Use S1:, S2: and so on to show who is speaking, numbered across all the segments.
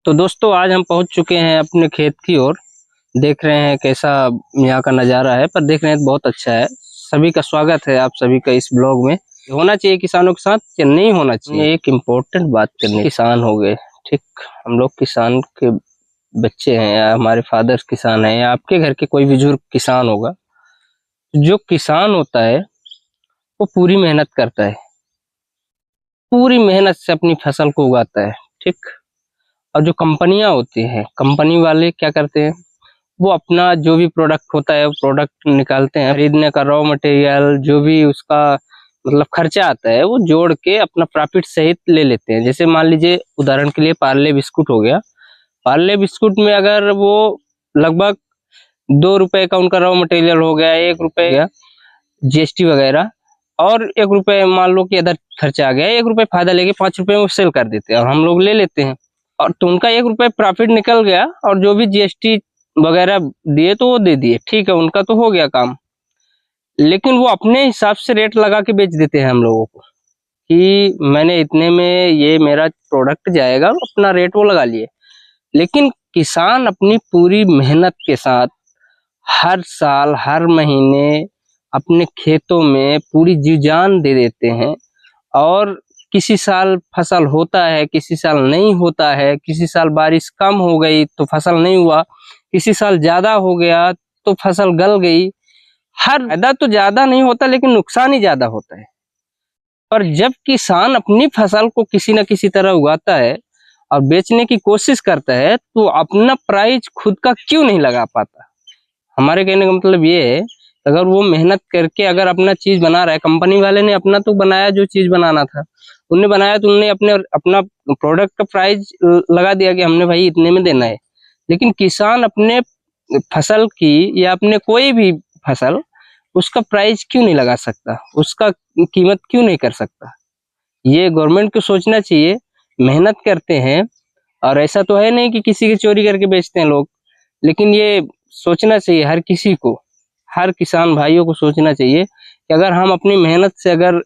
S1: तो दोस्तों आज हम पहुंच चुके हैं अपने खेत की ओर। देख रहे हैं कैसा यहाँ का नज़ारा है, पर देख रहे हैं तो बहुत अच्छा है। सभी का स्वागत है आप सभी का इस ब्लॉग में। होना चाहिए किसानों के साथ या नहीं होना चाहिए, एक इम्पोर्टेंट बात करनी। किसान हो गए, ठीक, हम लोग किसान के बच्चे हैं या हमारे फादर्स किसान हैं या आपके घर के कोई बुजुर्ग किसान होगा। जो किसान होता है वो पूरी मेहनत करता है, पूरी मेहनत से अपनी फसल को उगाता है, ठीक। और जो कंपनियां होती हैं, कंपनी वाले क्या करते हैं, वो अपना जो भी प्रोडक्ट होता है वो प्रोडक्ट निकालते हैं, खरीदने का रॉ मटेरियल जो भी उसका मतलब खर्चा आता है वो जोड़ के अपना प्रॉफिट सहित ले लेते हैं। जैसे मान लीजिए उदाहरण के लिए पार्ले बिस्कुट हो गया। पार्ले बिस्कुट में अगर वो लगभग 2 रुपए का उनका रॉ मटेरियल हो गया, 1 रुपए गया जीएसटी वगैरह, और 1 रुपए मान लो कि अदर खर्चा आ गया, 1 रुपए फायदा लेके 5 रुपए में वो सेल कर देते हैं और हम लोग ले लेते हैं। और तो उनका 1 रुपए प्रॉफिट निकल गया और जो भी जीएसटी वगैरह दिए तो वो दे दिए, ठीक है, उनका तो हो गया काम। लेकिन वो अपने हिसाब से रेट लगा के बेच देते हैं हम लोगों को कि मैंने इतने में ये मेरा प्रोडक्ट जाएगा, अपना रेट वो लगा लिए। लेकिन किसान अपनी पूरी मेहनत के साथ हर साल हर महीने अपने खेतों में पूरी जी जान दे देते हैं। और किसी साल फसल होता है, किसी साल नहीं होता है, किसी साल बारिश कम हो गई तो फसल नहीं हुआ, किसी साल ज्यादा हो गया तो फसल गल गई। हर फायदा तो ज्यादा नहीं होता लेकिन नुकसान ही ज्यादा होता है। पर जब किसान अपनी फसल को किसी न किसी तरह उगाता है और बेचने की कोशिश करता है तो अपना प्राइस खुद का क्यों नहीं लगा पाता। हमारे कहने का मतलब ये है, अगर वो मेहनत करके अगर अपना चीज बना रहा है, कंपनी वाले ने अपना तो बनाया जो चीज बनाना था, उनने बनाया तो उनने अपना प्रोडक्ट का प्राइस लगा दिया कि हमने भाई इतने में देना है। लेकिन किसान अपने फसल की या अपने कोई भी फसल, उसका प्राइस क्यों नहीं लगा सकता, उसका कीमत क्यों नहीं कर सकता। ये गवर्नमेंट को सोचना चाहिए। मेहनत करते हैं और ऐसा तो है नहीं कि किसी की चोरी करके बेचते हैं लोग, लेकिन ये सोचना चाहिए हर किसी को, हर किसान भाइयों को सोचना चाहिए कि अगर हम अपनी मेहनत से अगर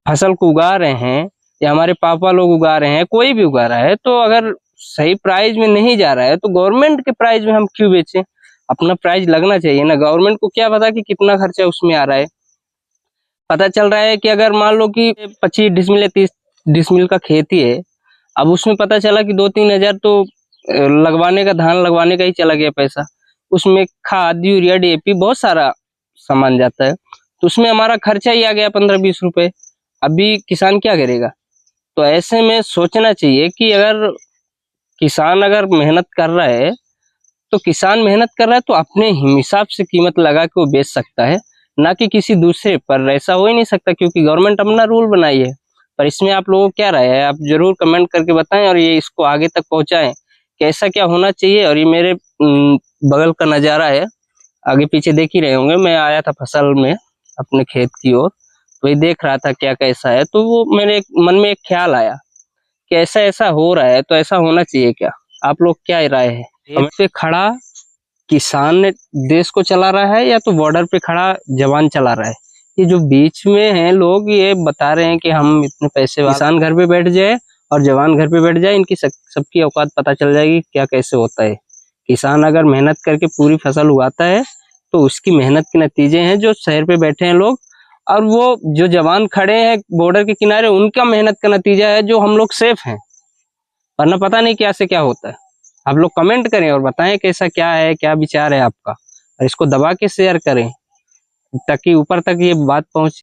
S1: फसल को उगा रहे हैं या हमारे पापा लोग उगा रहे हैं, कोई भी उगा रहा है, तो अगर सही प्राइस में नहीं जा रहा है तो गवर्नमेंट के प्राइस में हम क्यों बेचें। अपना प्राइस लगना चाहिए ना। गवर्नमेंट को क्या पता कि कितना खर्चा उसमें आ रहा है। पता चल रहा है कि अगर मान लो कि 25 डिसमिल या 30 डिसमिल का खेती है, अब उसमें पता चला कि 2-3 हजार तो लगवाने का, धान लगवाने का ही चला गया पैसा। उसमें खाद यूरिया डीएपी बहुत सारा सामान जाता है, तो उसमें हमारा खर्चा ही आ गया 15-20 रुपए। अभी किसान क्या करेगा। तो ऐसे में सोचना चाहिए कि अगर किसान अगर मेहनत कर रहा है, तो किसान मेहनत कर रहा है तो अपने हिसाब से कीमत लगा के वो बेच सकता है, ना कि किसी दूसरे पर। ऐसा हो ही नहीं सकता क्योंकि गवर्नमेंट अपना रूल बनाई है। पर इसमें आप लोगों को क्या राय है, आप जरूर कमेंट करके बताएं और ये इसको आगे तक पहुंचाएं कि ऐसा क्या होना चाहिए। और ये मेरे बगल का नज़ारा है, आगे पीछे देख ही रहे होंगे। मैं आया था फसल में अपने खेत की ओर, वही देख रहा था क्या कैसा है, तो वो मेरे मन में एक ख्याल आया कि ऐसा ऐसा हो रहा है तो ऐसा होना चाहिए क्या। आप लोग क्या राय है। खेत पे खड़ा किसान ने देश को चला रहा है या तो बॉर्डर पे खड़ा जवान चला रहा है। ये जो बीच में है लोग ये बता रहे हैं कि हम इतने पैसे, किसान घर पे बैठ जाए और जवान घर पे बैठ जाए, इनकी सबकी औकात पता चल जाएगी क्या कैसे होता है। किसान अगर मेहनत करके पूरी फसल उगाता है तो उसकी मेहनत के नतीजे हैं जो शहर पे बैठे हैं लोग, और वो जो जवान खड़े हैं बॉर्डर के किनारे उनका मेहनत का नतीजा है जो हम लोग सेफ हैं। वरना पता नहीं क्या से क्या होता है। आप लोग कमेंट करें और बताएं कैसा क्या है, क्या विचार है आपका, और इसको दबा के शेयर करें ताकि ऊपर तक ये बात पहुंचे।